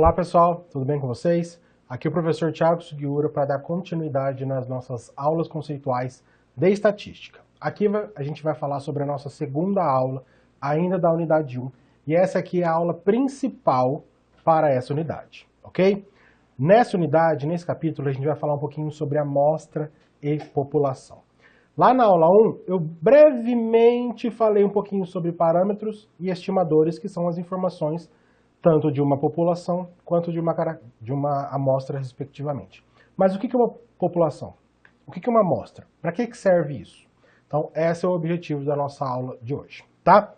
Olá pessoal, tudo bem com vocês? Aqui é o professor Thiago Sugiura para dar continuidade nas nossas aulas conceituais de estatística. Aqui a gente vai falar sobre a nossa segunda aula, ainda da unidade 1, e essa aqui é a aula principal para essa unidade, ok? Nessa unidade, nesse capítulo, a gente vai falar um pouquinho sobre amostra e população. Lá na aula 1, eu brevemente falei um pouquinho sobre parâmetros e estimadores, que são as informações tanto de uma população quanto de uma amostra, respectivamente. Mas o que é uma população? O que é uma amostra? Para que serve isso? Então, esse é o objetivo da nossa aula de hoje, tá?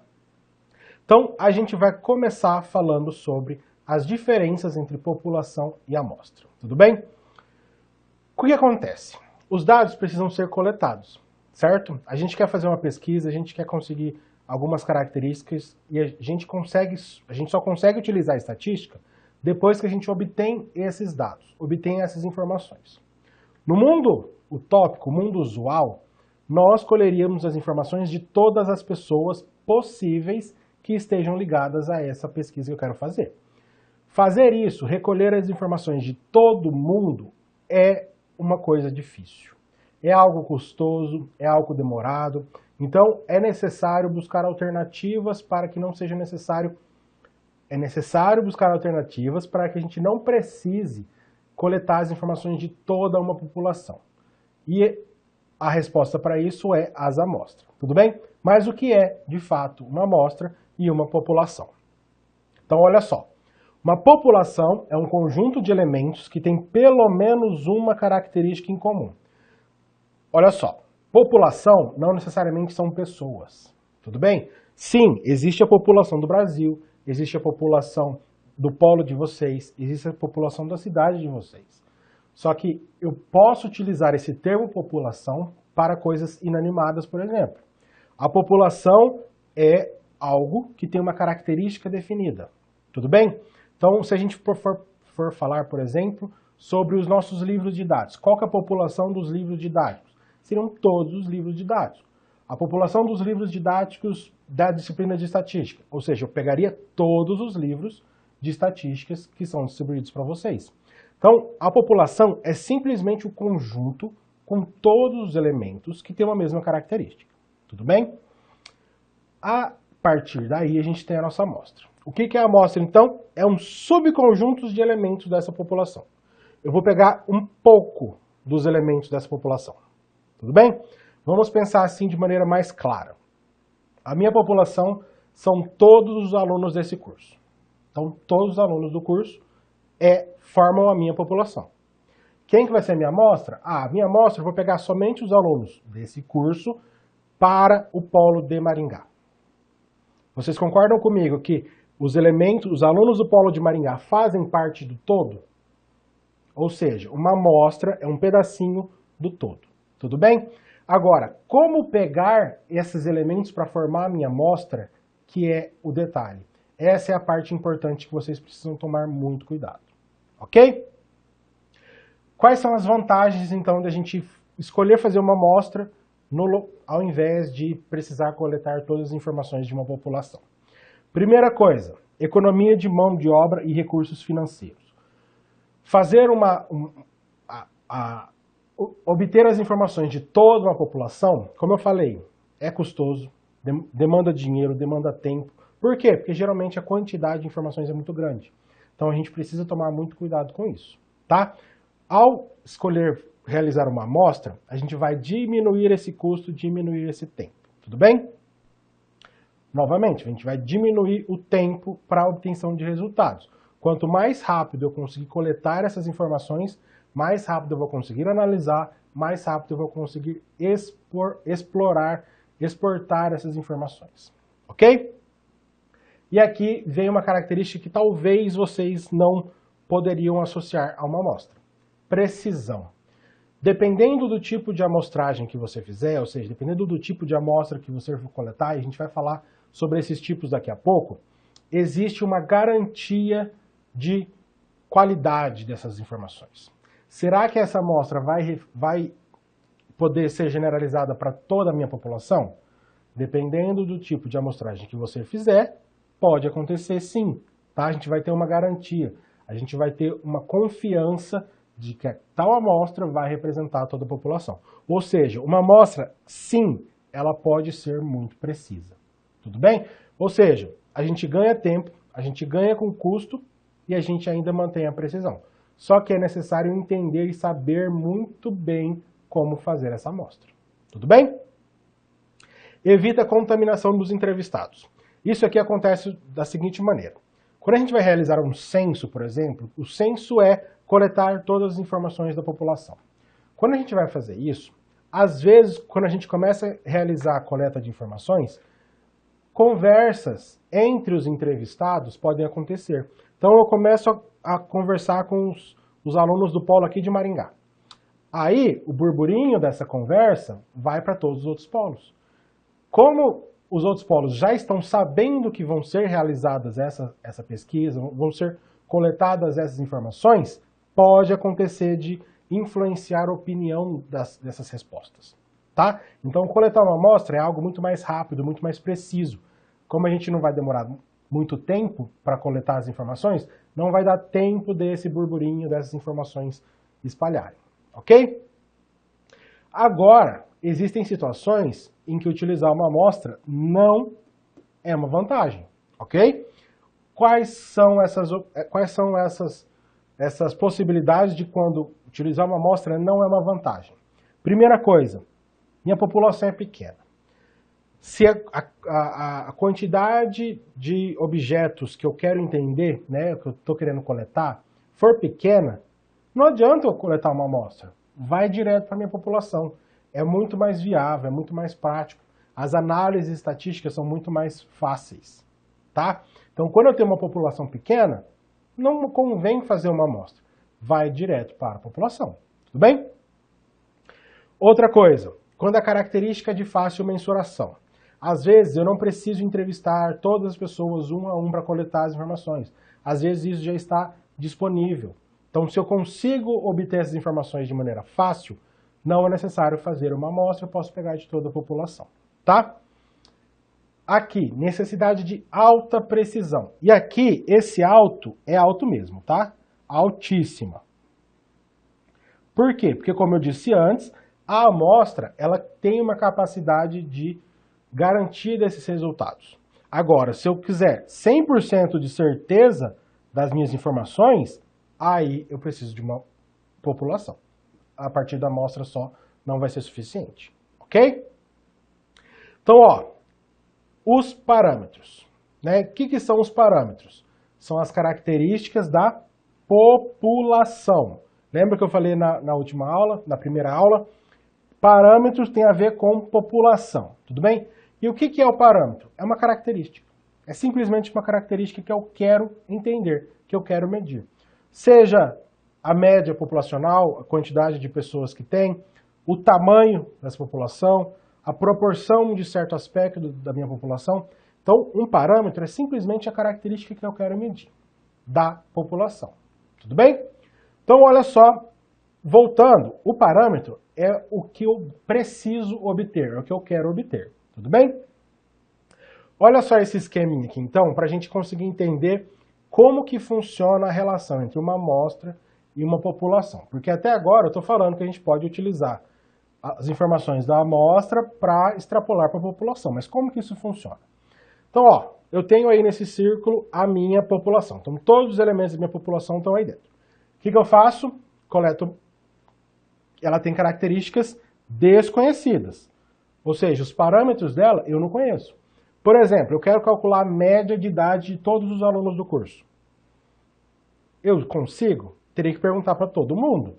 Então, a gente vai começar falando sobre as diferenças entre população e amostra, tudo bem? O que acontece? Os dados precisam ser coletados, certo? A gente quer fazer uma pesquisa, a gente quer conseguir algumas características e a gente só consegue utilizar a estatística depois que a gente obtém esses dados, obtém essas informações. No mundo utópico, mundo usual, nós colheríamos as informações de todas as pessoas possíveis que estejam ligadas a essa pesquisa que eu quero fazer. Fazer isso, recolher as informações de todo mundo, é uma coisa difícil. É algo custoso, é algo demorado. Então, é necessário buscar alternativas para que não seja necessário. É necessário buscar alternativas para que a gente não precise coletar as informações de toda uma população. E a resposta para isso é as amostras, tudo bem? Mas o que é, de fato, uma amostra e uma população? Então, olha só. Uma população é um conjunto de elementos que tem pelo menos uma característica em comum. Olha só. População não necessariamente são pessoas, tudo bem? Sim, existe a população do Brasil, existe a população do polo de vocês, existe a população da cidade de vocês. Só que eu posso utilizar esse termo população para coisas inanimadas, por exemplo. A população é algo que tem uma característica definida, tudo bem? Então, se a gente for falar, por exemplo, sobre os nossos livros didáticos, qual que é a população dos livros didáticos? Seriam todos os livros didáticos. A população dos livros didáticos da disciplina de estatística, ou seja, eu pegaria todos os livros de estatísticas que são distribuídos para vocês. Então, a população é simplesmente o conjunto com todos os elementos que têm uma mesma característica. Tudo bem? A partir daí, a gente tem a nossa amostra. O que é a amostra, então? É um subconjunto de elementos dessa população. Eu vou pegar um pouco dos elementos dessa população. Tudo bem? Vamos pensar assim de maneira mais clara. A minha população são todos os alunos desse curso. Então, todos os alunos do curso formam a minha população. Quem que vai ser a minha amostra? A minha amostra eu vou pegar somente os alunos desse curso para o polo de Maringá. Vocês concordam comigo que os alunos do polo de Maringá fazem parte do todo? Ou seja, uma amostra é um pedacinho do todo. Tudo bem? Agora, como pegar esses elementos para formar a minha amostra, que é o detalhe. Essa é a parte importante que vocês precisam tomar muito cuidado. Ok? Quais são as vantagens, então, de a gente escolher fazer uma amostra ao invés de precisar coletar todas as informações de uma população? Primeira coisa, economia de mão de obra e recursos financeiros. Fazer obter as informações de toda uma população, como eu falei, é custoso, demanda dinheiro, demanda tempo. Por quê? Porque geralmente a quantidade de informações é muito grande. Então a gente precisa tomar muito cuidado com isso, tá? Ao escolher realizar uma amostra, a gente vai diminuir esse custo, diminuir esse tempo, tudo bem? Novamente, a gente vai diminuir o tempo para a obtenção de resultados. Quanto mais rápido eu conseguir coletar essas informações, mais rápido eu vou conseguir analisar, mais rápido eu vou conseguir exportar essas informações. Ok? E aqui vem uma característica que talvez vocês não poderiam associar a uma amostra. Precisão. Dependendo do tipo de amostragem que você fizer, ou seja, dependendo do tipo de amostra que você for coletar, e a gente vai falar sobre esses tipos daqui a pouco, existe uma garantia de qualidade dessas informações. Será que essa amostra vai poder ser generalizada para toda a minha população? Dependendo do tipo de amostragem que você fizer, pode acontecer sim, tá? A gente vai ter uma garantia. A gente vai ter uma confiança de que tal amostra vai representar toda a população. Ou seja, uma amostra, sim, ela pode ser muito precisa. Tudo bem? Ou seja, a gente ganha tempo, a gente ganha com custo e a gente ainda mantém a precisão. Só que é necessário entender e saber muito bem como fazer essa amostra. Tudo bem? Evita a contaminação dos entrevistados. Isso aqui acontece da seguinte maneira. Quando a gente vai realizar um censo, por exemplo, o censo é coletar todas as informações da população. Quando a gente vai fazer isso, às vezes, quando a gente começa a realizar a coleta de informações, conversas entre os entrevistados podem acontecer. Então eu começo a conversar com os alunos do polo aqui de Maringá. Aí o burburinho dessa conversa vai para todos os outros polos. Como os outros polos já estão sabendo que vão ser realizadas essa pesquisa, vão ser coletadas essas informações, pode acontecer de influenciar a opinião dessas respostas. Tá? Então, coletar uma amostra é algo muito mais rápido, muito mais preciso. Como a gente não vai demorar muito tempo para coletar as informações, não vai dar tempo desse burburinho, dessas informações espalharem. Ok? Agora, existem situações em que utilizar uma amostra não é uma vantagem. Ok? Quais são essas possibilidades de quando utilizar uma amostra não é uma vantagem? Primeira coisa, minha população é pequena. Se a quantidade de objetos que eu quero entender, né, que eu estou querendo coletar, for pequena, não adianta eu coletar uma amostra. Vai direto para a minha população. É muito mais viável, é muito mais prático. As análises estatísticas são muito mais fáceis. Tá? Então, quando eu tenho uma população pequena, não convém fazer uma amostra. Vai direto para a população. Tudo bem? Outra coisa, quando a característica é de fácil mensuração. Às vezes eu não preciso entrevistar todas as pessoas um a um para coletar as informações. Às vezes isso já está disponível. Então, se eu consigo obter essas informações de maneira fácil, não é necessário fazer uma amostra, eu posso pegar de toda a população. Tá? Aqui, necessidade de alta precisão. E aqui, esse alto é alto mesmo, tá? Altíssima. Por quê? Porque, como eu disse antes, a amostra ela tem uma capacidade de garantia desses resultados. Agora, se eu quiser 100% de certeza das minhas informações, aí eu preciso de uma população. A partir da amostra só não vai ser suficiente. Ok? Então, ó, os parâmetros. Né? O que são os parâmetros? São as características da população. Lembra que eu falei na última aula, na primeira aula? Parâmetros tem a ver com população, tudo bem? E o que é o parâmetro? É uma característica. É simplesmente uma característica que eu quero entender, que eu quero medir. Seja a média populacional, a quantidade de pessoas que tem, o tamanho dessa população, a proporção de certo aspecto da minha população. Então, um parâmetro é simplesmente a característica que eu quero medir da população. Tudo bem? Então, olha só, voltando, o parâmetro é o que eu preciso obter, é o que eu quero obter. Tudo bem? Olha só esse esqueminha aqui, então, para a gente conseguir entender como que funciona a relação entre uma amostra e uma população. Porque até agora eu estou falando que a gente pode utilizar as informações da amostra para extrapolar para a população. Mas como que isso funciona? Então, ó, eu tenho aí nesse círculo a minha população. Então, todos os elementos da minha população estão aí dentro. O que eu faço? Coleto. Ela tem características desconhecidas. Ou seja, os parâmetros dela eu não conheço. Por exemplo, eu quero calcular a média de idade de todos os alunos do curso. Eu consigo? Teria que perguntar para todo mundo.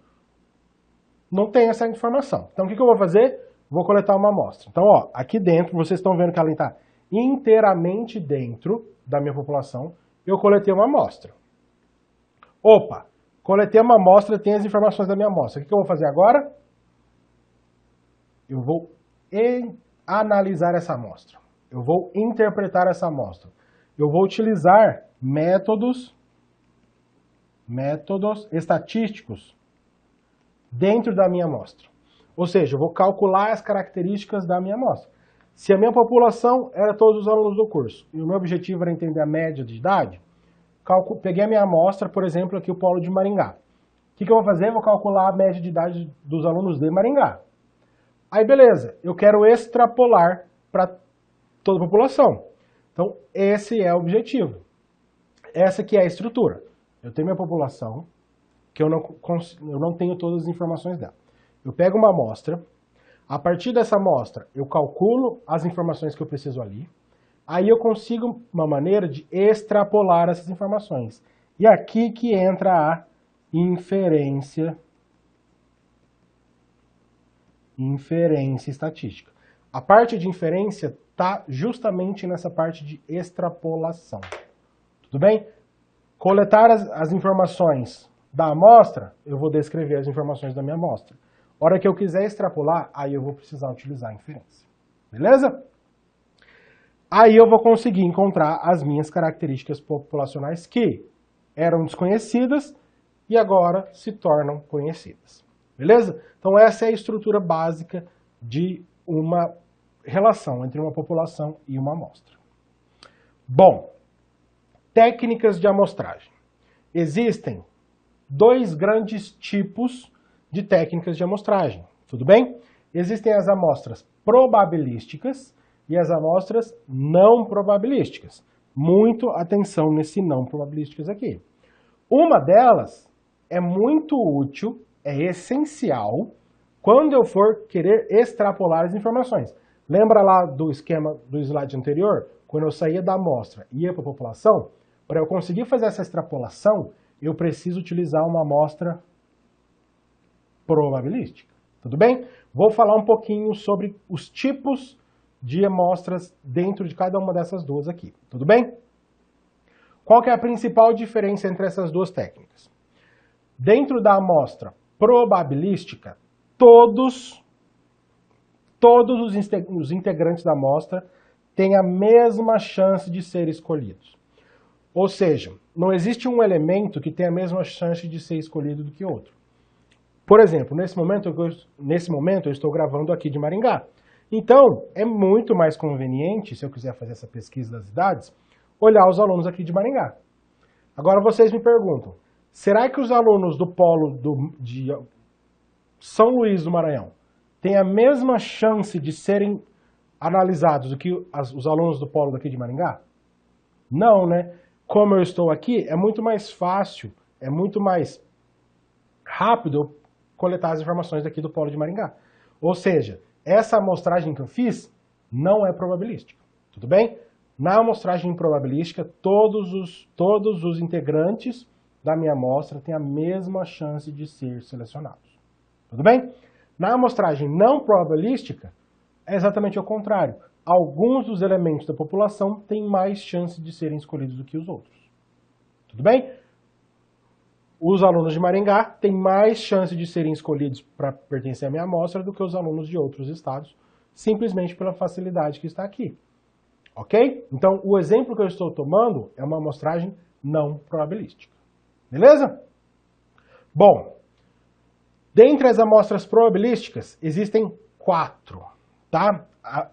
Não tem essa informação. Então, o que eu vou fazer? Vou coletar uma amostra. Então, ó, aqui dentro, vocês estão vendo que ela está inteiramente dentro da minha população. Eu coletei uma amostra. Opa! Coletei uma amostra, tem as informações da minha amostra. O que eu vou fazer agora? Eu vou analisar essa amostra. Eu vou interpretar essa amostra. Eu vou utilizar métodos estatísticos dentro da minha amostra. Ou seja, eu vou calcular as características da minha amostra. Se a minha população era todos os alunos do curso e o meu objetivo era entender a média de idade, peguei a minha amostra, por exemplo, aqui o polo de Maringá. O que eu vou fazer? Eu vou calcular a média de idade dos alunos de Maringá. Aí beleza, eu quero extrapolar para toda a população. Então esse é o objetivo. Essa aqui é a estrutura. Eu tenho minha população, que eu não tenho todas as informações dela. Eu pego uma amostra, a partir dessa amostra eu calculo as informações que eu preciso ali, aí eu consigo uma maneira de extrapolar essas informações. E aqui que entra a inferência estatística. A parte de inferência está justamente nessa parte de extrapolação. Tudo bem? Coletar as informações da amostra, eu vou descrever as informações da minha amostra. A hora que eu quiser extrapolar, aí eu vou precisar utilizar a inferência. Beleza? Aí eu vou conseguir encontrar as minhas características populacionais que eram desconhecidas e agora se tornam conhecidas. Beleza? Então essa é a estrutura básica de uma relação entre uma população e uma amostra. Bom, técnicas de amostragem. Existem dois grandes tipos de técnicas de amostragem, tudo bem? Existem as amostras probabilísticas e as amostras não probabilísticas. Muito atenção nesse não probabilísticas aqui. Uma delas é muito útil, é essencial, quando eu for querer extrapolar as informações. Lembra lá do esquema do slide anterior? Quando eu saía da amostra e ia para a população, para eu conseguir fazer essa extrapolação, eu preciso utilizar uma amostra probabilística. Tudo bem? Vou falar um pouquinho sobre os tipos de amostras dentro de cada uma dessas duas aqui. Tudo bem? Qual que é a principal diferença entre essas duas técnicas? Dentro da amostra probabilística, todos os integrantes da amostra têm a mesma chance de ser escolhidos. Ou seja, não existe um elemento que tenha a mesma chance de ser escolhido do que outro. Por exemplo, nesse momento eu estou gravando aqui de Maringá. Então, é muito mais conveniente, se eu quiser fazer essa pesquisa das idades, olhar os alunos aqui de Maringá. Agora vocês me perguntam, será que os alunos do polo de São Luís do Maranhão têm a mesma chance de serem analisados do que os alunos do polo daqui de Maringá? Não, né? Como eu estou aqui, é muito mais fácil, é muito mais rápido eu coletar as informações daqui do polo de Maringá. Ou seja, essa amostragem que eu fiz não é probabilística, tudo bem? Na amostragem probabilística, todos os integrantes da minha amostra têm a mesma chance de ser selecionados, tudo bem? Na amostragem não probabilística, é exatamente o contrário. Alguns dos elementos da população têm mais chance de serem escolhidos do que os outros. Tudo bem? Os alunos de Maringá têm mais chance de serem escolhidos para pertencer à minha amostra do que os alunos de outros estados, simplesmente pela facilidade que está aqui. Ok? Então, o exemplo que eu estou tomando é uma amostragem não probabilística. Beleza? Bom, dentre as amostras probabilísticas, existem 4, tá? A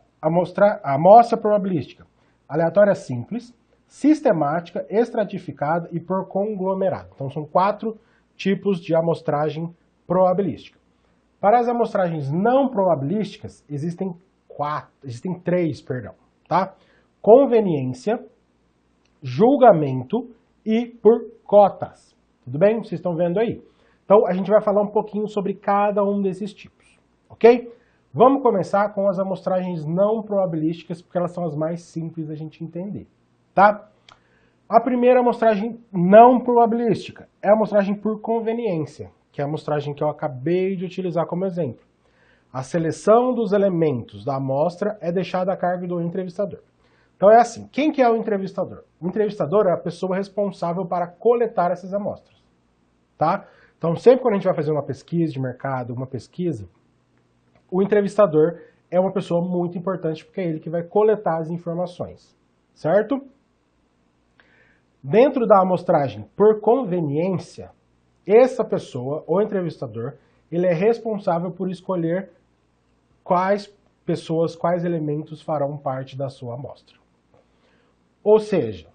amostra probabilística aleatória simples, sistemática, estratificada e por conglomerado. Então são 4 tipos de amostragem probabilística. Para as amostragens não probabilísticas, existem 3, tá? Conveniência, julgamento e por cotas. Tudo bem? Vocês estão vendo aí? Então a gente vai falar um pouquinho sobre cada um desses tipos, ok? Vamos começar com as amostragens não probabilísticas, porque elas são as mais simples da gente entender, tá? A primeira amostragem não probabilística é a amostragem por conveniência, que é a amostragem que eu acabei de utilizar como exemplo. A seleção dos elementos da amostra é deixada a cargo do entrevistador. Então é assim, quem que é o entrevistador? O entrevistador é a pessoa responsável para coletar essas amostras, tá? Então sempre quando a gente vai fazer uma pesquisa de mercado, uma pesquisa, o entrevistador é uma pessoa muito importante porque é ele que vai coletar as informações, certo? Dentro da amostragem por conveniência, essa pessoa, o entrevistador, ele é responsável por escolher quais pessoas, quais elementos farão parte da sua amostra. Ou seja,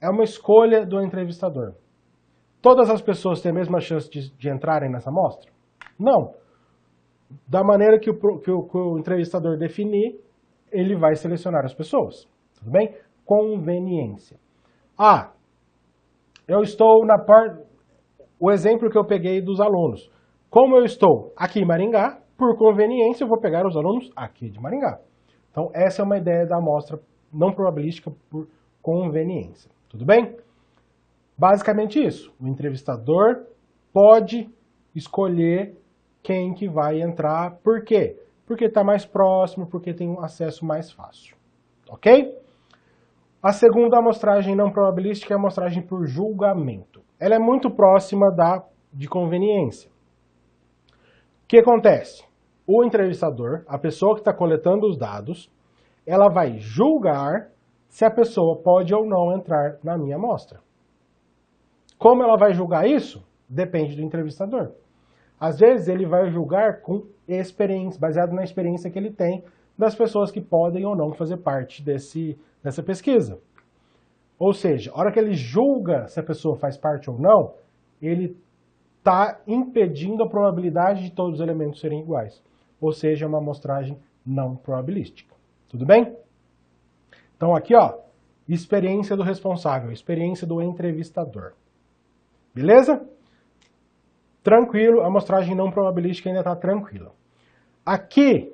é uma escolha do entrevistador. Todas as pessoas têm a mesma chance de entrarem nessa amostra? Não. Da maneira que o entrevistador definir, ele vai selecionar as pessoas. Tudo bem? Conveniência. Eu estou na parte... O exemplo que eu peguei dos alunos. Como eu estou aqui em Maringá, por conveniência eu vou pegar os alunos aqui de Maringá. Então essa é uma ideia da amostra não probabilística por conveniência. Tudo bem? Basicamente isso. O entrevistador pode escolher quem que vai entrar. Por quê? Porque está mais próximo, porque tem um acesso mais fácil. Ok? A segunda amostragem não probabilística é a amostragem por julgamento. Ela é muito próxima de conveniência. O que acontece? O entrevistador, a pessoa que está coletando os dados, ela vai julgar se a pessoa pode ou não entrar na minha amostra. Como ela vai julgar isso? Depende do entrevistador. Às vezes ele vai julgar com experiência, baseado na experiência que ele tem das pessoas que podem ou não fazer parte dessa pesquisa. Ou seja, a hora que ele julga se a pessoa faz parte ou não, ele está impedindo a probabilidade de todos os elementos serem iguais. Ou seja, é uma amostragem não probabilística. Tudo bem? Então aqui, experiência do responsável, experiência do entrevistador. Beleza? Tranquilo, a amostragem não probabilística ainda está tranquila. Aqui,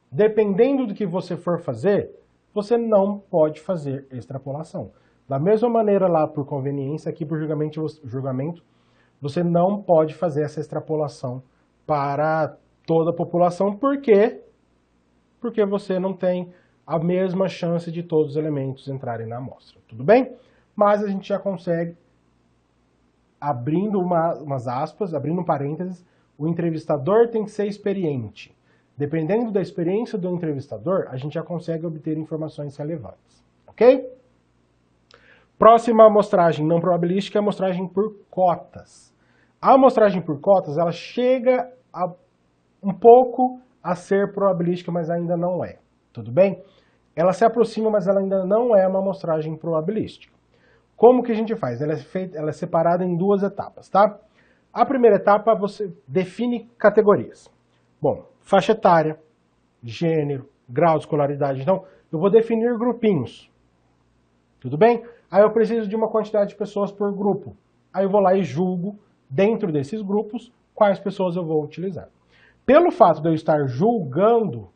dependendo do que você for fazer, você não pode fazer extrapolação. Da mesma maneira lá por conveniência, aqui por julgamento, você não pode fazer essa extrapolação para toda a população. Por quê? Porque você não tem a mesma chance de todos os elementos entrarem na amostra. Tudo bem? Mas a gente já consegue, abrindo umas aspas, abrindo um parênteses, o entrevistador tem que ser experiente. Dependendo da experiência do entrevistador, a gente já consegue obter informações relevantes. Ok? Próxima amostragem não probabilística é a amostragem por cotas. A amostragem por cotas, ela chega um pouco a ser probabilística, mas ainda não é. Tudo bem? Ela se aproxima, mas ela ainda não é uma amostragem probabilística. Como que a gente faz? Ela é separada em duas etapas, tá? A primeira etapa, você define categorias. Bom, faixa etária, gênero, grau de escolaridade. Então, eu vou definir grupinhos. Tudo bem? Aí eu preciso de uma quantidade de pessoas por grupo. Aí eu vou lá e julgo, dentro desses grupos, quais pessoas eu vou utilizar. Pelo fato de eu estar julgando,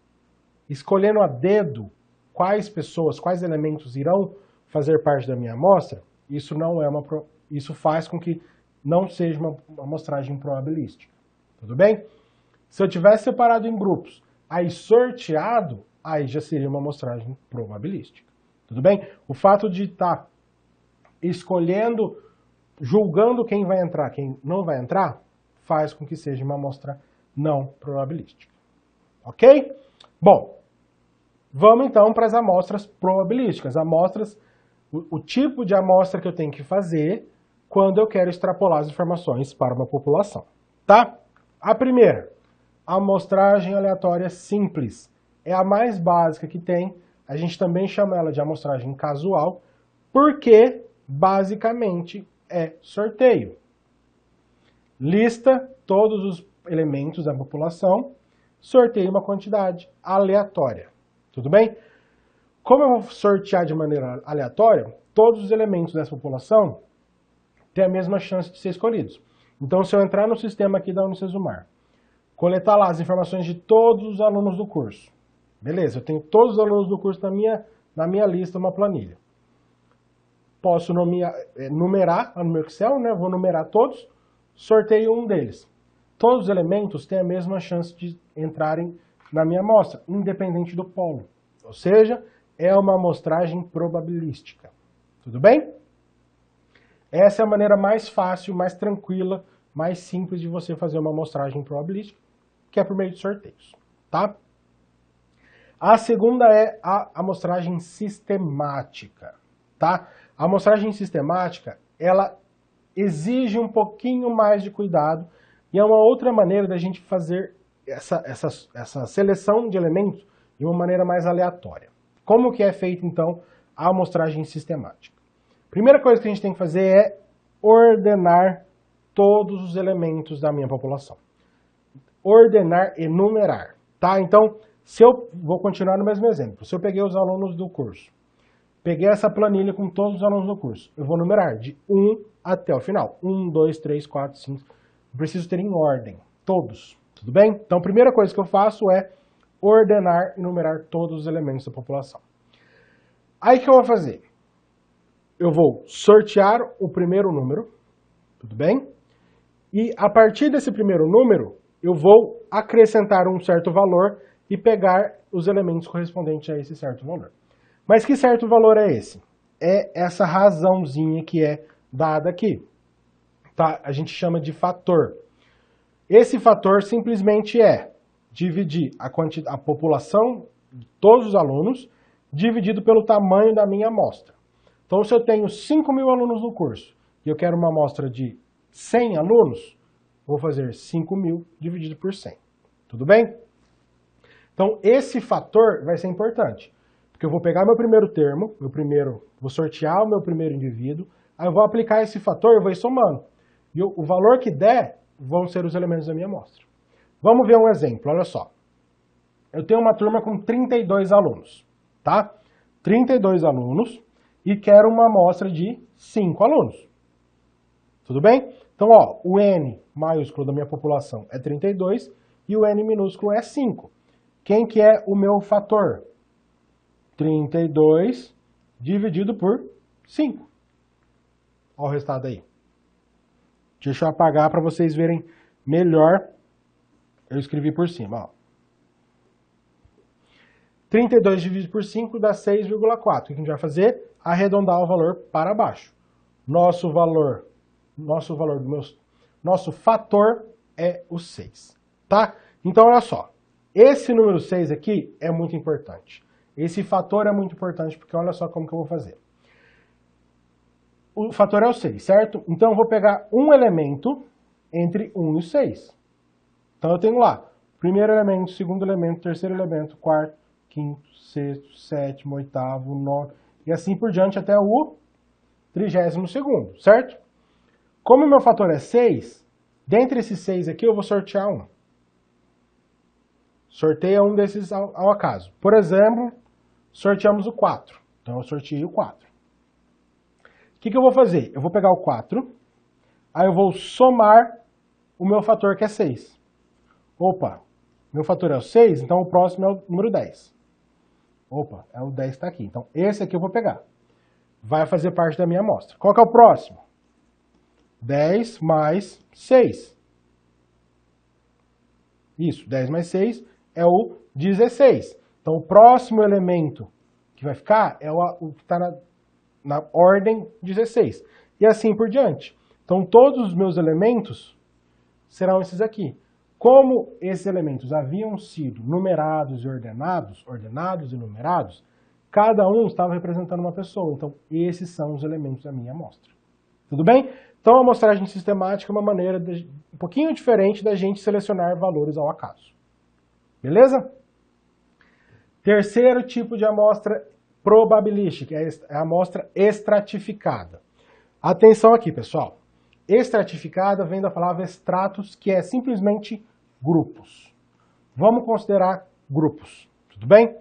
escolhendo a dedo quais pessoas, quais elementos irão fazer parte da minha amostra, isso faz com que não seja uma amostragem probabilística. Tudo bem? Se eu tivesse separado em grupos, aí sorteado, aí já seria uma amostragem probabilística. Tudo bem? O fato de estar escolhendo, julgando quem vai entrar, quem não vai entrar, faz com que seja uma amostra não probabilística. Ok? Bom, vamos então para as amostras probabilísticas. O tipo de amostra que eu tenho que fazer quando eu quero extrapolar as informações para uma população. Tá? A primeira, amostragem aleatória simples. É a mais básica que tem. A gente também chama ela de amostragem casual, porque basicamente é sorteio. Lista todos os elementos da população, sorteia uma quantidade aleatória. Tudo bem? Como eu vou sortear de maneira aleatória, todos os elementos dessa população têm a mesma chance de ser escolhidos. Então, se eu entrar no sistema aqui da Unicesumar, coletar lá as informações de todos os alunos do curso, beleza, eu tenho todos os alunos do curso na minha lista, uma planilha. Posso numerar no meu Excel, né? Vou numerar todos, sorteio um deles. Todos os elementos têm a mesma chance de entrarem na minha amostra, independente do polo. Ou seja, é uma amostragem probabilística. Tudo bem? Essa é a maneira mais fácil, mais tranquila, mais simples de você fazer uma amostragem probabilística, que é por meio de sorteios. Tá? A segunda é a amostragem sistemática. Tá? A amostragem sistemática, ela exige um pouquinho mais de cuidado e é uma outra maneira da gente fazer essa seleção de elementos de uma maneira mais aleatória. Como que é feita, então, a amostragem sistemática? Primeira coisa que a gente tem que fazer é ordenar todos os elementos da minha população. Ordenar e numerar, tá? Então, se eu vou continuar no mesmo exemplo, se eu peguei os alunos do curso, peguei essa planilha com todos os alunos do curso, eu vou numerar de 1 até o final. 1, 2, 3, 4, 5. Eu preciso ter em ordem, todos, tudo bem? Então, a primeira coisa que eu faço é ordenar e numerar todos os elementos da população. Aí o que eu vou fazer? Eu vou sortear o primeiro número, tudo bem? E a partir desse primeiro número, eu vou acrescentar um certo valor e pegar os elementos correspondentes a esse certo valor. Mas que certo valor é esse? É essa razãozinha que é dada aqui. Tá? A gente chama de fator. Esse fator simplesmente é dividir a população de todos os alunos dividido pelo tamanho da minha amostra. Então, se eu tenho 5.000 alunos no curso e eu quero uma amostra de 100 alunos, vou fazer 5.000 dividido por 100. Tudo bem? Então, esse fator vai ser importante, porque eu vou pegar meu primeiro termo, vou sortear o meu primeiro indivíduo, aí eu vou aplicar esse fator e vou ir somando. E o valor que der vão ser os elementos da minha amostra. Vamos ver um exemplo, olha só. Eu tenho uma turma com 32 alunos, tá? 32 alunos e quero uma amostra de 5 alunos. Tudo bem? Então, ó, o N maiúsculo da minha população é 32 e o N minúsculo é 5. Quem que é o meu fator? 32 dividido por 5. Olha o resultado aí. Deixa eu apagar para vocês verem melhor. Eu escrevi por cima, ó. 32 dividido por 5 dá 6,4. O que a gente vai fazer? Arredondar o valor para baixo. Nosso fator é o 6, tá? Então, olha só. Esse número 6 aqui é muito importante. Esse fator é muito importante porque olha só como que eu vou fazer. O fator é o 6, certo? Então, eu vou pegar um elemento entre 1 e 6. Então, eu tenho lá, primeiro elemento, segundo elemento, terceiro elemento, quarto, quinto, sexto, sétimo, oitavo, nono, e assim por diante até o 32º, certo? Como o meu fator é 6, dentre esses 6 aqui eu vou sortear um. Sorteia um desses ao acaso. Por exemplo, sorteamos o 4. Então eu sorteei o 4. O que eu vou fazer? Eu vou pegar o 4, aí eu vou somar o meu fator que é 6. Opa, meu fator é o 6, então o próximo é o número 10. Opa, é o 10 que está aqui. Então esse aqui eu vou pegar. Vai fazer parte da minha amostra. Qual que é o próximo? 10 mais 6. Isso, 10 mais 6 é o 16. Então o próximo elemento que vai ficar é o que está na ordem 16. E assim por diante. Então todos os meus elementos serão esses aqui. Como esses elementos haviam sido numerados e ordenados e numerados, cada um estava representando uma pessoa. Então esses são os elementos da minha amostra. Tudo bem? Então a amostragem sistemática é uma maneira um pouquinho diferente da gente selecionar valores ao acaso. Beleza? Terceiro tipo de amostra probabilística, é a amostra estratificada. Atenção aqui, pessoal. Estratificada vem da palavra stratus, que é simplesmente grupos. Vamos considerar grupos, tudo bem?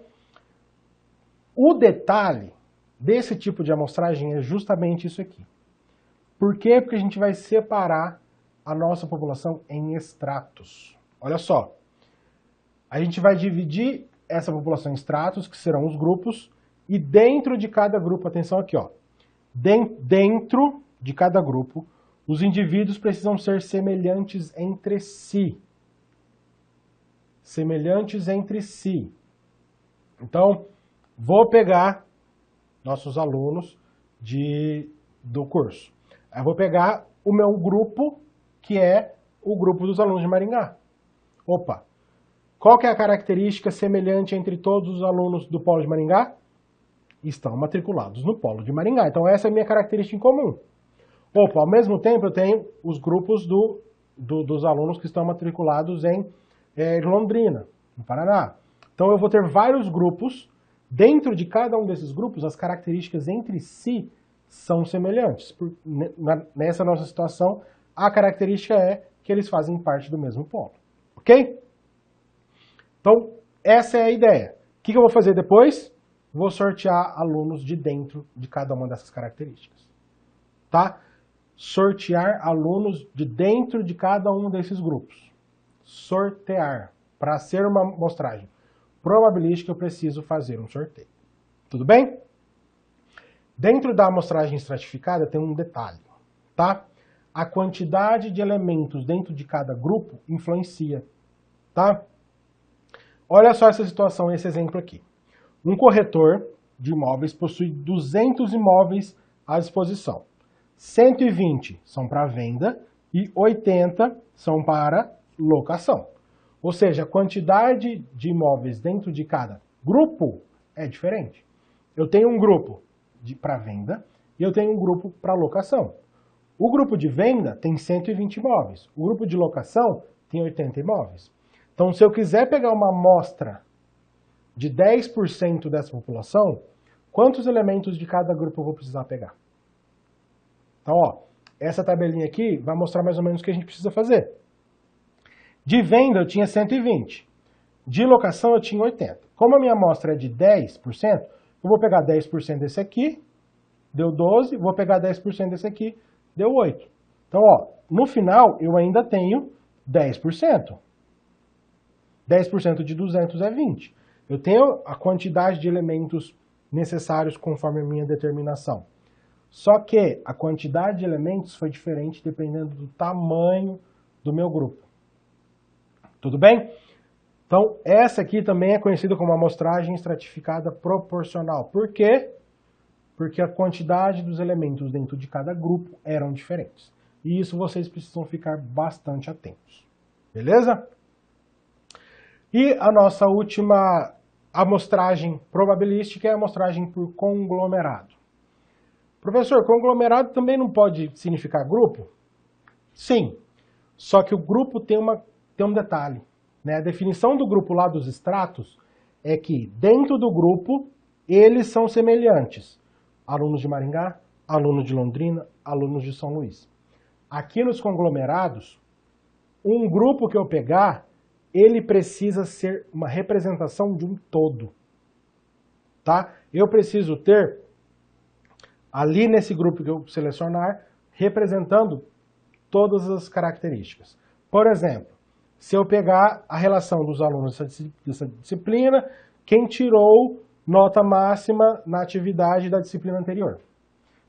O detalhe desse tipo de amostragem é justamente isso aqui. Por quê? Porque a gente vai separar a nossa população em estratos. Olha só. A gente vai dividir essa população em estratos, que serão os grupos, e dentro de cada grupo, atenção aqui, ó. Dentro de cada grupo, os indivíduos precisam ser semelhantes entre si. Semelhantes entre si. Então, vou pegar nossos alunos do curso. Eu vou pegar o meu grupo, que é o grupo dos alunos de Maringá. Opa! Qual que é a característica semelhante entre todos os alunos do Polo de Maringá? Estão matriculados no Polo de Maringá. Então, essa é a minha característica em comum. Opa, ao mesmo tempo, eu tenho os grupos dos alunos que estão matriculados em Londrina, no Paraná. Então, eu vou ter vários grupos. Dentro de cada um desses grupos, as características entre si são semelhantes. Nessa nossa situação, a característica é que eles fazem parte do mesmo polo. Ok? Então, essa é a ideia. O que eu vou fazer depois? Vou sortear alunos de dentro de cada uma dessas características. Tá? Sortear alunos de dentro de cada um desses grupos. Sortear. Para ser uma amostragem probabilística, eu preciso fazer um sorteio. Tudo bem? Dentro da amostragem estratificada tem um detalhe, tá? A quantidade de elementos dentro de cada grupo influencia, tá? Olha só essa situação, esse exemplo aqui. Um corretor de imóveis possui 200 imóveis à disposição. 120 são para venda e 80 são para locação. Ou seja, a quantidade de imóveis dentro de cada grupo é diferente. Eu tenho um grupo para venda e eu tenho um grupo para locação. O grupo de venda tem 120 imóveis. O grupo de locação tem 80 imóveis. Então, se eu quiser pegar uma amostra de 10% dessa população, quantos elementos de cada grupo eu vou precisar pegar? Então, ó, essa tabelinha aqui vai mostrar mais ou menos o que a gente precisa fazer. De venda eu tinha 120. De locação eu tinha 80. Como a minha amostra é de 10%, eu vou pegar 10% desse aqui, deu 12, vou pegar 10% desse aqui, deu 8. Então, ó, no final eu ainda tenho 10%. 10% de 200 é 20. Eu tenho a quantidade de elementos necessários conforme a minha determinação. Só que a quantidade de elementos foi diferente dependendo do tamanho do meu grupo. Tudo bem? Então, essa aqui também é conhecida como amostragem estratificada proporcional. Por quê? Porque a quantidade dos elementos dentro de cada grupo eram diferentes. E isso vocês precisam ficar bastante atentos. Beleza? E a nossa última amostragem probabilística é a amostragem por conglomerado. Professor, conglomerado também não pode significar grupo? Sim, só que o grupo tem um detalhe. Né? A definição do grupo lá dos extratos é que dentro do grupo eles são semelhantes. Alunos de Maringá, alunos de Londrina, alunos de São Luís. Aqui nos conglomerados, um grupo que eu pegar, ele precisa ser uma representação de um todo. Tá? Eu preciso ter, ali nesse grupo que eu selecionar, representando todas as características. Por exemplo, se eu pegar a relação dos alunos dessa disciplina, quem tirou nota máxima na atividade da disciplina anterior.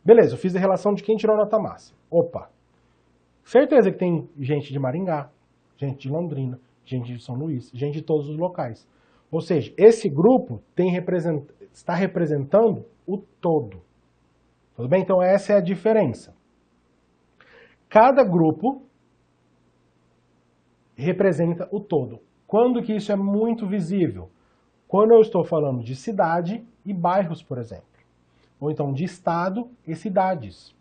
Beleza, eu fiz a relação de quem tirou nota máxima. Opa, certeza que tem gente de Maringá, gente de Londrina, gente de São Luís, gente de todos os locais. Ou seja, esse grupo está representando o todo. Tudo bem? Então essa é a diferença. Cada grupo representa o todo. Quando que isso é muito visível? Quando eu estou falando de cidade e bairros, por exemplo. Ou então de estado e cidades.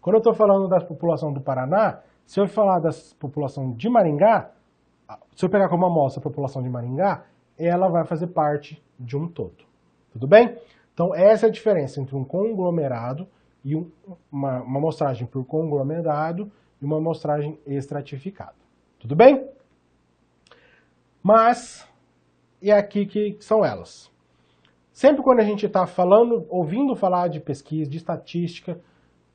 Quando eu estou falando da população do Paraná, se eu falar da população de Maringá, se eu pegar como amostra a população de Maringá, ela vai fazer parte de um todo. Tudo bem? Então essa é a diferença entre um conglomerado e uma amostragem por conglomerado e uma amostragem estratificada. Tudo bem? Mas, e aqui que são elas. Sempre quando a gente está ouvindo falar de pesquisa, de estatística,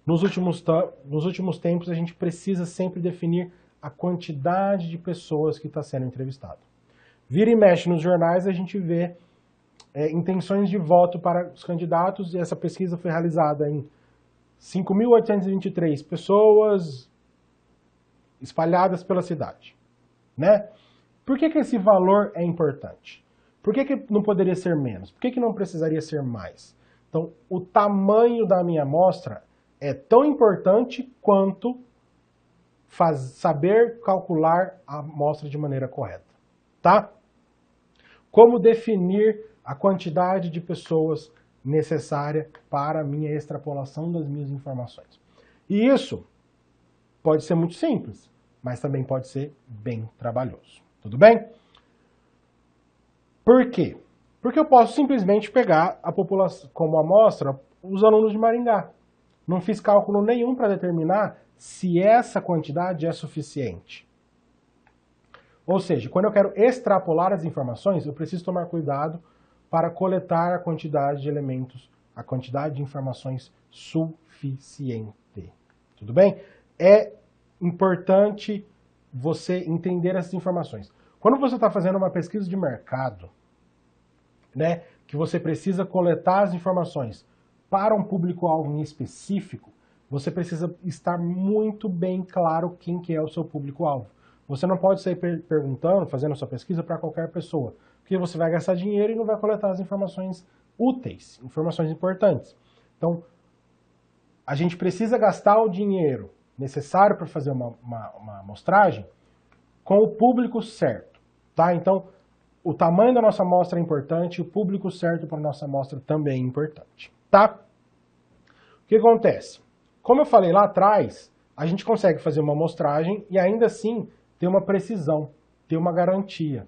nos últimos tempos a gente precisa sempre definir a quantidade de pessoas que está sendo entrevistado. Vira e mexe nos jornais, a gente vê intenções de voto para os candidatos, e essa pesquisa foi realizada em 5.823 pessoas espalhadas pela cidade. Né? Por que esse valor é importante? Por que não poderia ser menos? Por que não precisaria ser mais? Então, o tamanho da minha amostra é tão importante quanto saber calcular a amostra de maneira correta. Tá? Como definir a quantidade de pessoas necessária para a minha extrapolação das minhas informações? E isso pode ser muito simples, mas também pode ser bem trabalhoso. Tudo bem? Por quê? Porque eu posso simplesmente pegar a população como amostra os alunos de Maringá. Não fiz cálculo nenhum para determinar se essa quantidade é suficiente. Ou seja, quando eu quero extrapolar as informações, eu preciso tomar cuidado para coletar a quantidade de elementos, a quantidade de informações suficiente. Tudo bem? É importante você entender essas informações. Quando você está fazendo uma pesquisa de mercado, né, que você precisa coletar as informações para um público-alvo em específico, você precisa estar muito bem claro quem que é o seu público-alvo. Você não pode sair perguntando, fazendo a sua pesquisa para qualquer pessoa, porque você vai gastar dinheiro e não vai coletar as informações úteis, informações importantes. Então, a gente precisa gastar o dinheiro necessário para fazer uma amostragem com o público certo, tá? Então, o tamanho da nossa amostra é importante, o público certo para a nossa amostra também é importante, tá? O que acontece? Como eu falei lá atrás, a gente consegue fazer uma amostragem e ainda assim ter uma precisão, ter uma garantia,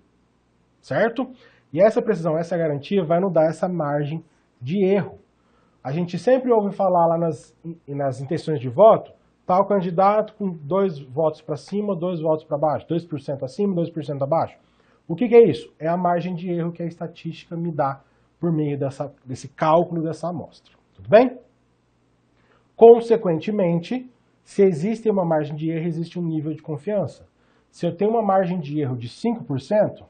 certo? E essa precisão, essa garantia vai nos dar essa margem de erro. A gente sempre ouve falar lá nas intenções de voto, tal candidato com 2 votos para cima, 2 votos para baixo, 2% acima, 2% abaixo. O que é isso? É a margem de erro que a estatística me dá por meio desse cálculo dessa amostra. Tudo bem? Consequentemente, se existe uma margem de erro, existe um nível de confiança. Se eu tenho uma margem de erro de 5%,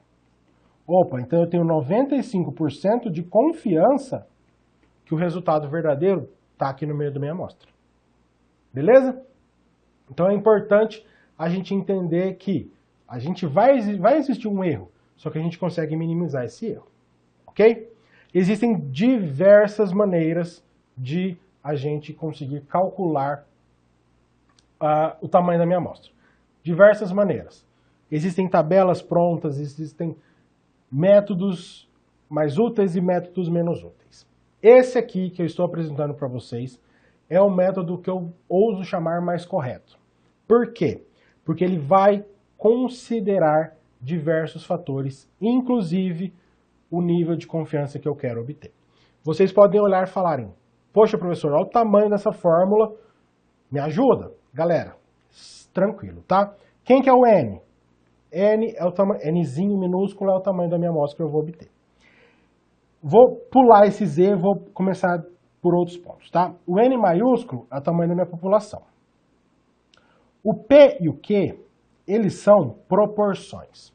opa, então eu tenho 95% de confiança que o resultado verdadeiro está aqui no meio da minha amostra. Beleza? Então é importante a gente entender que vai existir um erro, só que a gente consegue minimizar esse erro. Ok? Existem diversas maneiras de a gente conseguir calcular o tamanho da minha amostra. Diversas maneiras. Existem tabelas prontas, existem métodos mais úteis e métodos menos úteis. Esse aqui que eu estou apresentando para vocês é o método que eu ouso chamar mais correto. Por quê? Porque ele vai considerar diversos fatores, inclusive o nível de confiança que eu quero obter. Vocês podem olhar e falarem, poxa professor, olha o tamanho dessa fórmula, me ajuda? Galera, tranquilo, tá? Quem que é o N? N é o tamanho, Nzinho minúsculo é o tamanho da minha amostra que eu vou obter. Vou pular esse Z, vou começar por outros pontos, tá? O N maiúsculo é o tamanho da minha população. O P e o Q, eles são proporções.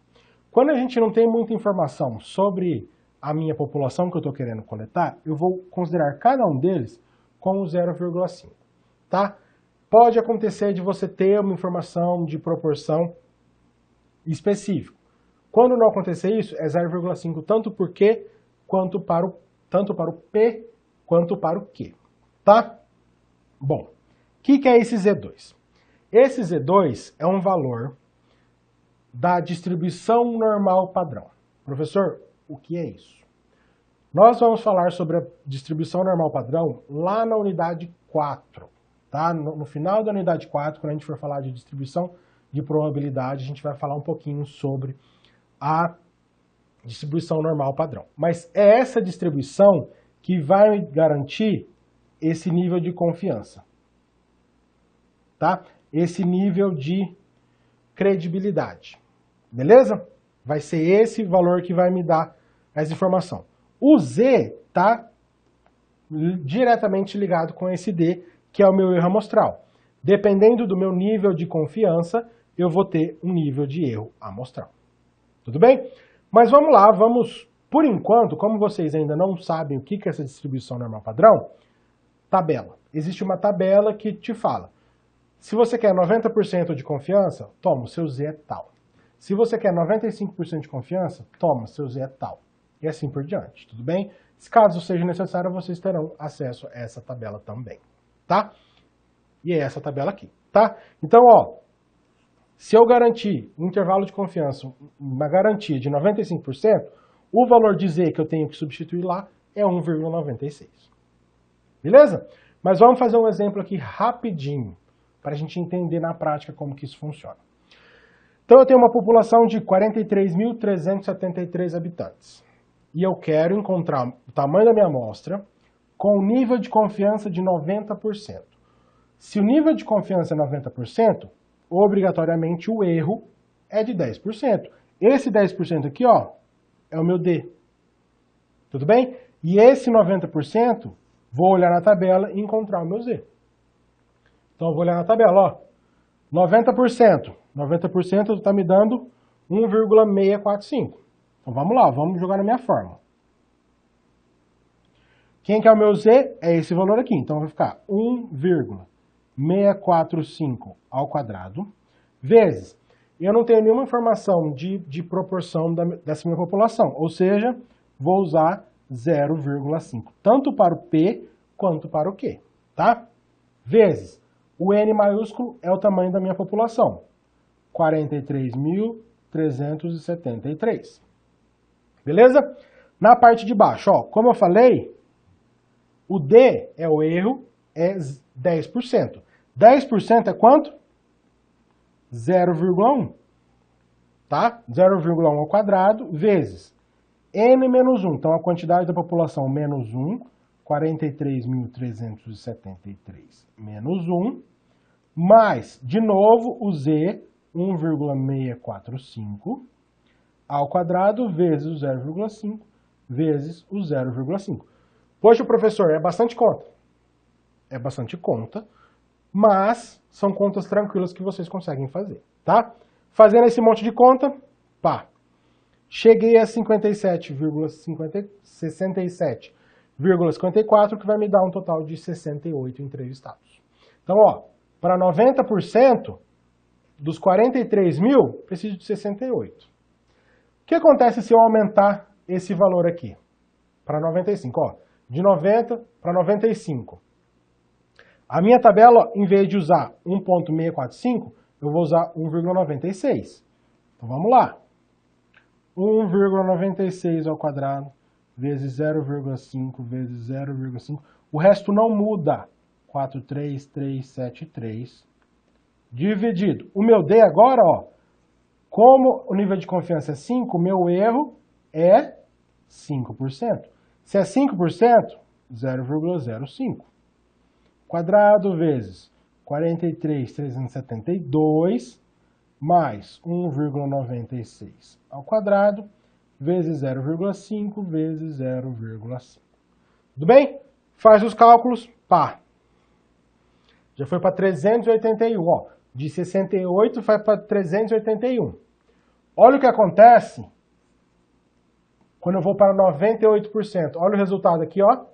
Quando a gente não tem muita informação sobre a minha população que eu estou querendo coletar, eu vou considerar cada um deles como 0,5, tá? Pode acontecer de você ter uma informação de proporção específica. Quando não acontecer isso, é 0,5 tanto para o Q, tanto para o P, quanto para o Q, tá? Bom, o que é esse Z2? Esse Z2 é um valor da distribuição normal padrão. Professor, o que é isso? Nós vamos falar sobre a distribuição normal padrão lá na unidade 4, tá? No final da unidade 4, quando a gente for falar de distribuição de probabilidade, a gente vai falar um pouquinho sobre a distribuição normal padrão. Mas é essa distribuição que vai garantir esse nível de confiança, tá? Esse nível de credibilidade, beleza? Vai ser esse valor que vai me dar essa informação. O Z está diretamente ligado com esse D, que é o meu erro amostral. Dependendo do meu nível de confiança, eu vou ter um nível de erro amostral. Tudo bem? Mas vamos lá, por enquanto, como vocês ainda não sabem o que é essa distribuição normal padrão, tabela. Existe uma tabela que te fala, se você quer 90% de confiança, toma, o seu Z é tal. Se você quer 95% de confiança, toma, seu Z é tal. E assim por diante, tudo bem? Se caso seja necessário, vocês terão acesso a essa tabela também, tá? E é essa tabela aqui, tá? Então, ó, se eu garantir um intervalo de confiança, uma garantia de 95%, o valor de Z que eu tenho que substituir lá é 1,96. Beleza? Mas vamos fazer um exemplo aqui rapidinho, para a gente entender na prática como que isso funciona. Então eu tenho uma população de 43.373 habitantes. E eu quero encontrar o tamanho da minha amostra com um nível de confiança de 90%. Se o nível de confiança é 90%, obrigatoriamente o erro é de 10%. Esse 10% aqui, ó, é o meu D. Tudo bem? E esse 90%, vou olhar na tabela e encontrar o meu Z. Então, eu vou olhar na tabela, ó. 90%. 90% está me dando 1,645. Então, vamos lá, vamos jogar na minha fórmula. Quem que é o meu Z? É esse valor aqui. Então, vai ficar 1,645 ao quadrado, vezes, eu não tenho nenhuma informação de proporção dessa minha população, ou seja, vou usar 0,5, tanto para o P quanto para o Q, tá? Vezes, o N maiúsculo é o tamanho da minha população, 43.373. Beleza? Na parte de baixo, ó, como eu falei, o D é o erro, é 10%. 10% é quanto? 0,1. Tá? 0,1 ao quadrado vezes N menos 1. Então, a quantidade da população menos 1, 43.373 menos 1, mais, de novo, o Z, 1,645 ao quadrado vezes o 0,5 vezes o 0,5. Poxa, professor, é bastante conta. É bastante conta, mas são contas tranquilas que vocês conseguem fazer, tá? Fazendo esse monte de conta, pá, cheguei a 67,54, que vai me dar um total de 68 em 3 estados. Então, ó, para 90% dos 43 mil, preciso de 68. O que acontece se eu aumentar esse valor aqui? Para 95, ó, de 90 para 95. A minha tabela, em vez de usar 1,645, eu vou usar 1,96. Então, vamos lá. 1,96 ao quadrado vezes 0,5 vezes 0,5. O resto não muda. 43373 dividido. O meu D agora, ó, como o nível de confiança é 5, o meu erro é 5%. Se é 5%, 0,05. Quadrado vezes 43.372 mais 1,96 ao quadrado vezes 0,5 vezes 0,5. Tudo bem? Faz os cálculos, pá. Já foi para 381, ó. De 68 vai para 381. Olha o que acontece quando eu vou para 98%. Olha o resultado aqui, ó.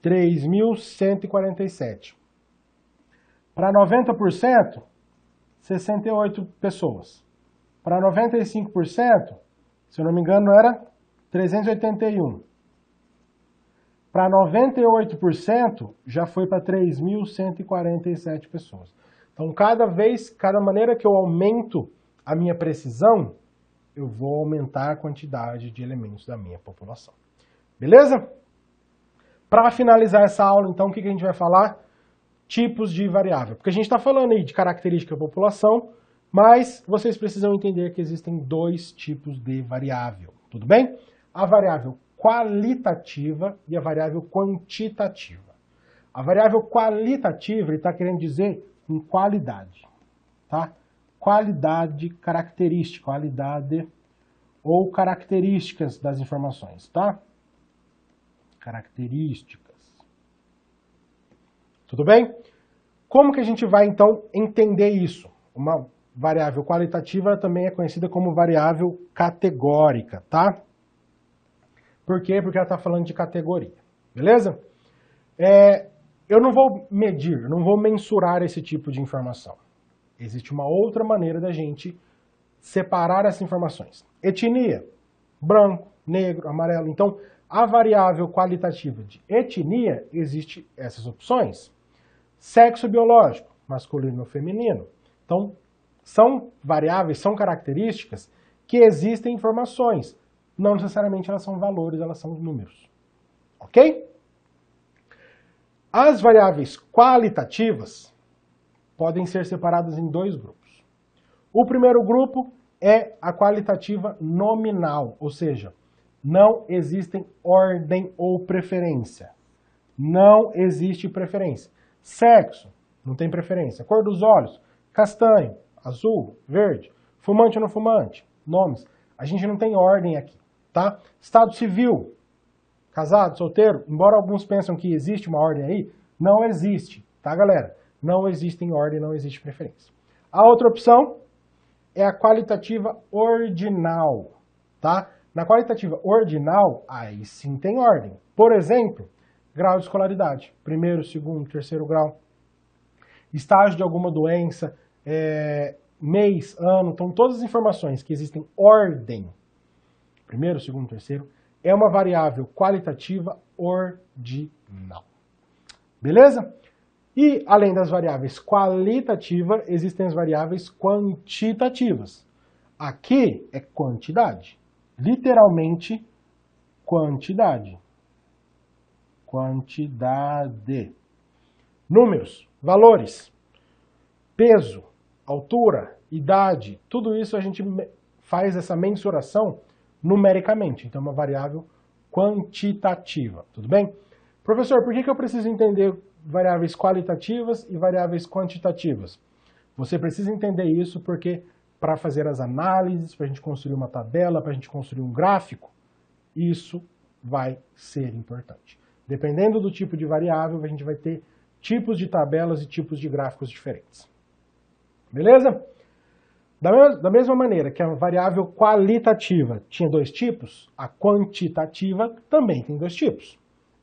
3.147. Para 90%, 68 pessoas. Para 95%, se eu não me engano, era 381. Para 98%, já foi para 3.147 pessoas. Então, cada maneira que eu aumento a minha precisão, eu vou aumentar a quantidade de elementos da minha população. Beleza? Para finalizar essa aula, então, o que a gente vai falar? Tipos de variável. Porque a gente está falando aí de característica da população, mas vocês precisam entender que existem 2 tipos de variável. Tudo bem? A variável qualitativa e a variável quantitativa. A variável qualitativa, ele está querendo dizer em qualidade, tá? Qualidade, característica, qualidade ou características das informações, tá? Características. Tudo bem? Como que a gente vai, então, entender isso? Uma variável qualitativa também é conhecida como variável categórica, tá? Por quê? Porque ela está falando de categoria, beleza? Eu não vou medir, eu não vou mensurar esse tipo de informação. Existe uma outra maneira da gente separar essas informações. Etnia, branco, negro, amarelo. Então, a variável qualitativa de etnia, existe essas opções. Sexo biológico, masculino ou feminino. Então, são variáveis, são características que existem informações. Não necessariamente elas são valores, elas são números. Ok? As variáveis qualitativas podem ser separadas em 2 grupos. O primeiro grupo é a qualitativa nominal, ou seja, não existem ordem ou preferência. Não existe preferência. Sexo, não tem preferência. Cor dos olhos, castanho, azul, verde, fumante ou não fumante, nomes. A gente não tem ordem aqui, tá? Estado civil, casado, solteiro, embora alguns pensam que existe uma ordem aí, não existe, tá, galera? Não existe em ordem, não existe preferência. A outra opção é a qualitativa ordinal, tá? Na qualitativa ordinal, aí sim tem ordem. Por exemplo, grau de escolaridade, primeiro, segundo, terceiro grau, estágio de alguma doença, mês, ano, então todas as informações que existem ordem, primeiro, segundo, terceiro, é uma variável qualitativa ordinal. Beleza? E, além das variáveis qualitativas, existem as variáveis quantitativas. Aqui é quantidade. Literalmente, quantidade. Quantidade. Números, valores, peso, altura, idade, tudo isso a gente faz essa mensuração numericamente. Então, é uma variável quantitativa. Tudo bem? Professor, por que eu preciso entender variáveis qualitativas e variáveis quantitativas? Você precisa entender isso porque para fazer as análises, para a gente construir uma tabela, para a gente construir um gráfico, isso vai ser importante. Dependendo do tipo de variável, a gente vai ter tipos de tabelas e tipos de gráficos diferentes. Beleza? Da mesma maneira que a variável qualitativa tinha dois tipos, a quantitativa também tem dois tipos.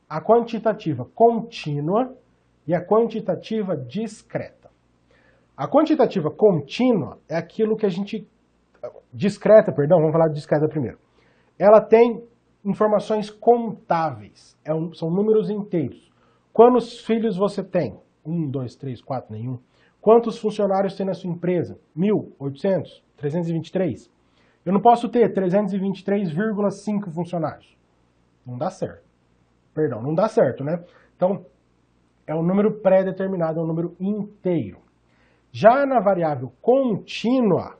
A quantitativa contínua e a quantitativa discreta. A quantitativa contínua é aquilo que a gente... Discreta, perdão, vamos falar de discreta primeiro. Ela tem informações contáveis, são números inteiros. Quantos filhos você tem? 1, 2, 3, 4, nenhum. Quantos funcionários tem na sua empresa? 1.800? 323? Eu não posso ter 323,5 funcionários. Não dá certo. Perdão, não dá certo, né? Então, é um número pré-determinado, é um número inteiro. Já na variável contínua,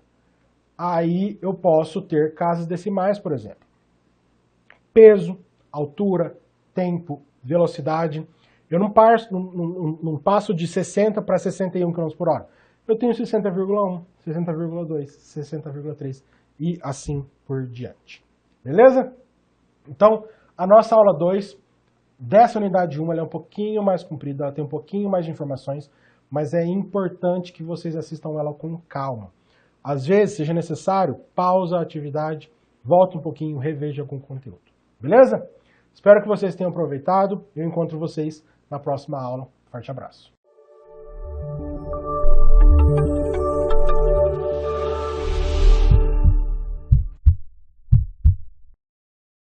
aí eu posso ter casas decimais, por exemplo. Peso, altura, tempo, velocidade. Eu não passo de 60 para 61 km por hora. Eu tenho 60,1, 60,2, 60,3 e assim por diante. Beleza? Então, a nossa aula 2, dessa unidade 1, ela é um pouquinho mais comprida, ela tem um pouquinho mais de informações, mas é importante que vocês assistam ela com calma. Às vezes, seja necessário, pausa a atividade, volta um pouquinho, reveja algum conteúdo. Beleza? Espero que vocês tenham aproveitado. Eu encontro vocês na próxima aula. Forte abraço.